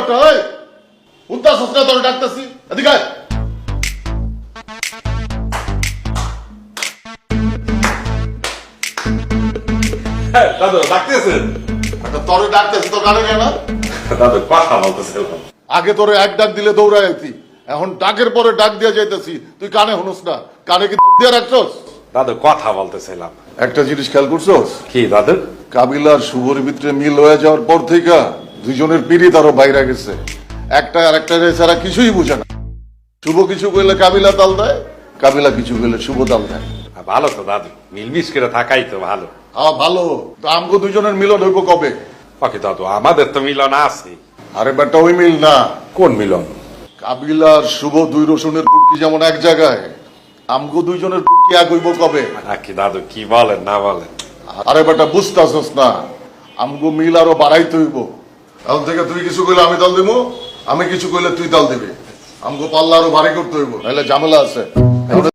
বেটা এই উদ্দাস না তোর ডাকতেছি এদিকে আয়। দাদু ডাকতেছেন? একটা তোরে ডাকতেছি তোর কানে যায় না? দাদু কথা বলতেছিলাম। আগে তোরে এক ডাক দিলে দৌড়ায় আইতি, এখন ডাকের পরে ডাক দিয়ে যাইতেছি, তুই কানে শুনস না? কানে কি দিয়ে রাখছস? দাদু কথা বলতেছিলাম। একটা জিনিস খেয়াল করছস? কি দাদু? কাবিলার শুভর ভিতরে মিল হয়ে যাওয়ার পর থেকে দুইজনের পিড়িত আরো বাইরে গেছে। একটা আর একটা ছাড়া কিছুই বুঝে না। শুভ কিছু কইলে কাবিলা তাল দেয়, কাবিলা কিছু কইলে শুভ তাল দেয়। ভালো তো দাদু, মিলমিশ করে থাকাই তো ভালো। ভালো তো আমগো দুইজনের মিলন হইব কবে? ওকে দাদু, আমাদের তো মিলন আছে। আরে বেটা ওই মিল না। কোন মিলন? কাবিলার শুভ দুই রসুনের পুটকি যেমন এক জায়গায়, আমগো দুইজনের পুটকি এক হইব কবে? নাকি দাদু কি বলেন না বলেন? আরে বেটা বুঝতাছস না, আমগো মিল আরো বাড়াইতে হইব। এখন থেকে তুই কিছু কইলে আমি তাল দিব, আমি কিছু কইলে তুই তাল দিবি। আমগো পাল্লা আরো ভারী করতে হইব, নাহলে ঝামেলা আছে।